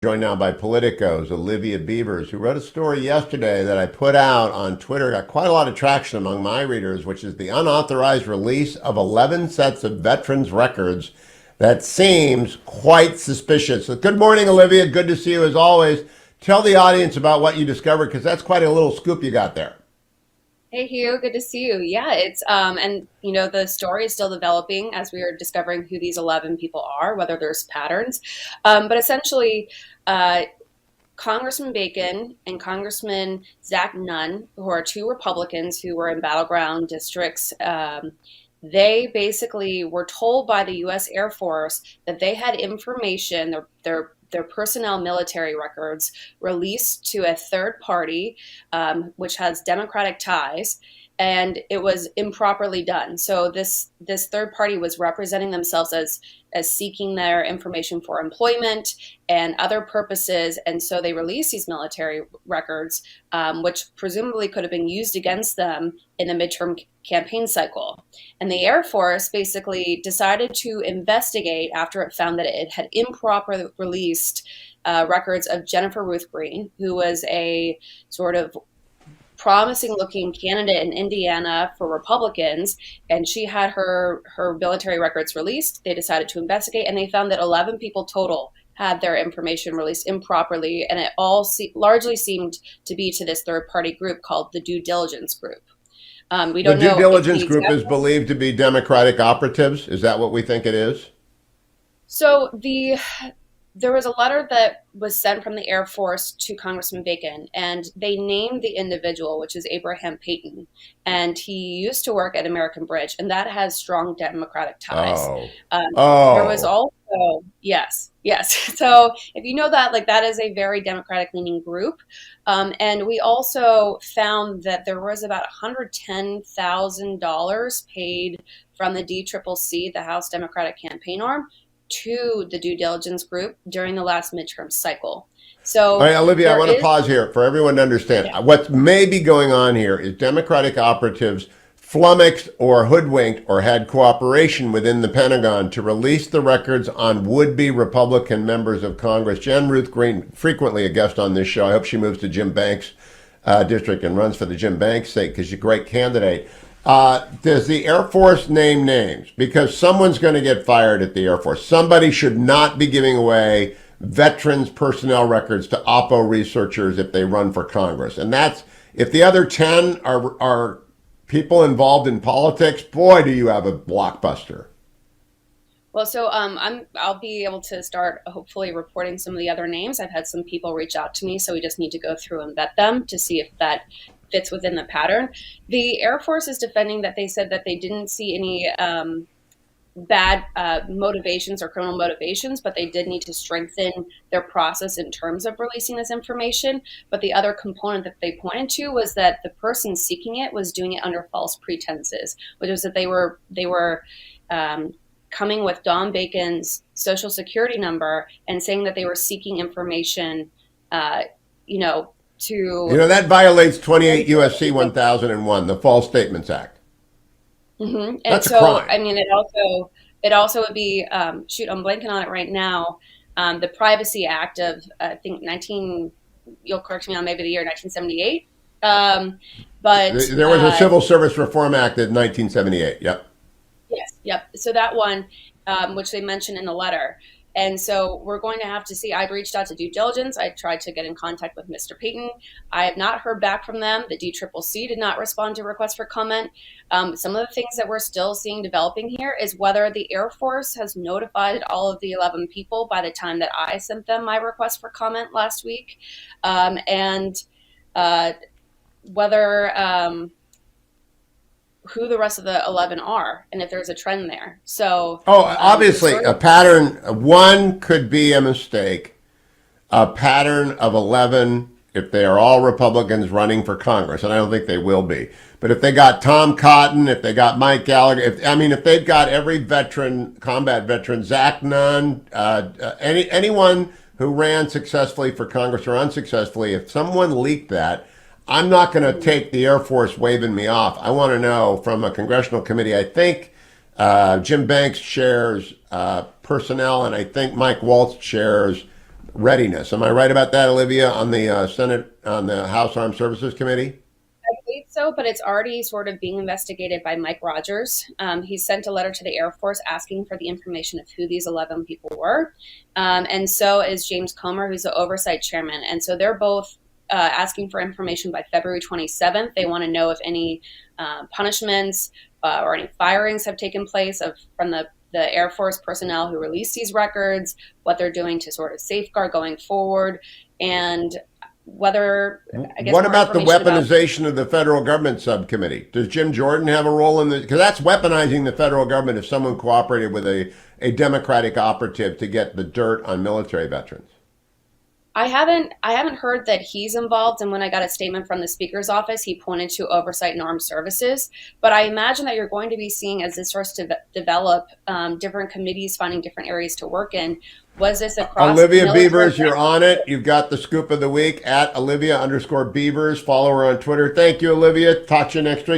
Joined now by Politico's Olivia Beavers, who wrote a story yesterday that I put out on Twitter. Got quite a lot of traction among my readers, which is the unauthorized release of 11 sets of veterans' records that seems quite suspicious. So good morning, Olivia. Good to see you as always. Tell the audience about what you discovered, because that's quite a little scoop you got there. Hey Hugh, good to see you. Yeah, it's and the story is still developing as we are discovering who these 11 people are, whether there's patterns. But essentially, uh, Congressman Bacon and Congressman Zach Nunn, who are two Republicans who were in battleground districts, they basically were told by the U.S. Air Force that they had information, their personnel military records released to a third party, which has Democratic ties, and it was improperly done. So this third party was representing themselves as seeking their information for employment and other purposes, and so they released these military records, which presumably could have been used against them in the midterm campaign cycle. And the Air Force basically decided to investigate after it found that it had improperly released records of Jennifer Ruth Green, who was a sort of promising looking candidate in Indiana for Republicans, and she had her military records released. They decided to investigate, and they found that 11 people total had their information released improperly, and it all largely seemed to be to this third party group called the Due Diligence Group. We The don't due know if diligence the group exact. is believed to be Democratic operatives. Is that what we think it is? So there was a letter that was sent from the Air Force to Congressman Bacon, and they named the individual, which is Abraham Payton, and he used to work at American Bridge, and that has strong Democratic ties. Oh. There was Oh. also, yes, yes. So if you know that, like that is a very Democratic leaning group, and we also found that there was about $110,000 paid from the DCCC, the House Democratic campaign arm, to the due diligence group during the last midterm cycle. All So right, Olivia, I there want to is, pause here for everyone to understand. yeah. What may be going on here is Democratic operatives flummoxed or hoodwinked or had cooperation within the Pentagon to release the records on would-be Republican members of Congress. Jen Ruth Green, frequently a guest on this show. I hope she moves to Jim Banks' district and runs for the Jim Banks state because she's a great candidate. Does the Air Force name names? Because someone's going to get fired at the Air Force. Somebody should not be giving away veterans personnel records to oppo researchers if they run for Congress. And that's if the other 10 are people involved in politics, boy, do you have a blockbuster. Well, so I'll be able to start hopefully reporting some of the other names. I've had some people reach out to me, so we just need to go through and vet them to see if that fits within the pattern. The Air Force is defending that they said that they didn't see any bad motivations or criminal motivations, but they did need to strengthen their process in terms of releasing this information. But the other component that they pointed to was that the person seeking it was doing it under false pretenses, which was that they were coming with Don Bacon's social security number and saying that they were seeking information, uh, you know, You to. know, that violates 28 USC 1001, the False Statements Act. And That's a so, crime. I mean, it also would be shoot. I'm blanking on it right now. The Privacy Act of I think 19. You'll correct me on maybe the year 1978. Um, but There was a Civil Service Reform Act in 1978. Yep. Yes, yep. So that one, which they mentioned in the letter. And so we're going to have to see. I'd reached out to due diligence. I tried to get in contact with Mr. Payton. I have not heard back from them. The DCCC did not respond to requests for comment. Some of the things that we're still seeing developing here is whether the Air Force has notified all of the 11 people by the time that I sent them my request for comment last week, and uh, whether who the rest of the 11 are and if there's a trend there. So Oh, it's obviously, sort a of. pattern, one could be a mistake. A pattern of 11, if they are all Republicans running for Congress, and I don't think they will be. But if they got Tom Cotton, if they got Mike Gallagher, if they've got every veteran, combat veteran, Zach Nunn, anyone who ran successfully for Congress or unsuccessfully, if someone leaked that, I'm not going to take the Air Force waving me off. I want to know from a congressional committee. I think Jim Banks chairs personnel, and I think Mike Waltz chairs readiness. Am I right about that, Olivia, on the Senate, on the House Armed Services Committee? I believe so, but it's already sort of being investigated by Mike Rogers. He sent a letter to the Air Force asking for the information of who these 11 people were. And so is James Comer, who's the oversight chairman. And so they're both asking for information by February 27th. They want to know if any punishments or any firings have taken place from the Air Force personnel who released these records, what they're doing to sort of safeguard going forward, and whether, I guess, What more about the information about. weaponization of the federal government subcommittee? Does Jim Jordan have a role in this? Because that's weaponizing the federal government if someone cooperated with a Democratic operative to get the dirt on military veterans. I haven't heard that he's involved. And when I got a statement from the speaker's office, he pointed to oversight and armed services. But I imagine that you're going to be seeing, as this starts to develop, different committees finding different areas to work in. Was this across Olivia military? Beavers, you're on it. You've got the scoop of the week at Olivia_Beavers. Follow her on Twitter. Thank you, Olivia. Talk to you next week.